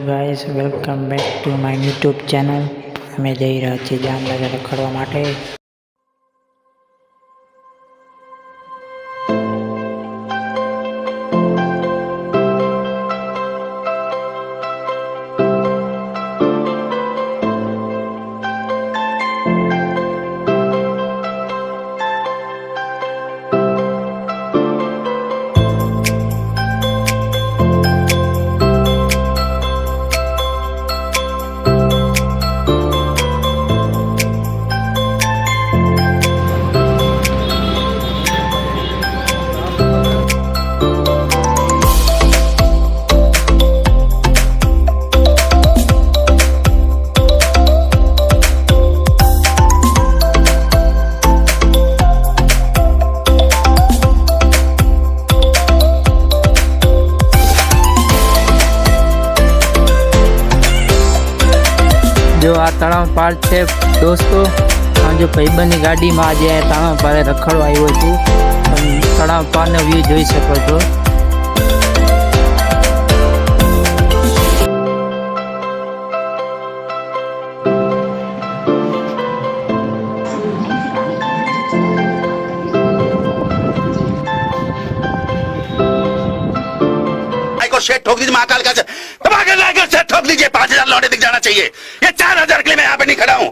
Guys, welcome back to my YouTube channel. અમે જઈ રહ્યા છીએ જામનગર રખડવા માટે. जो आ तलाव पार है दोस्तों, जो भाईबंधनी गाड़ी में आज तलाव पार रखड़वा आव्यो छुं. तलाव पार नो व्यू जोई शको छो. शेर ठोक दीजिए महाकाल का, ठोक दीजिए. 5,000 लौटे दिख जाना चाहिए. ये 4,000 के लिए मैं यहाँ पे नहीं खड़ा हूँ.